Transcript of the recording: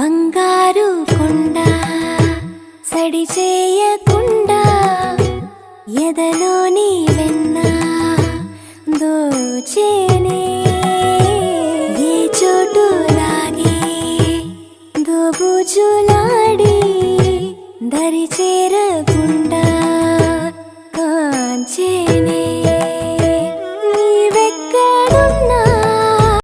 బంగారు కొండ సడి చేయకుండా ఎదలోని వెన్న దోచేనే ఏ చోటు లాగే దోబుజులాడి దరి చేరకుండా కాంచేనే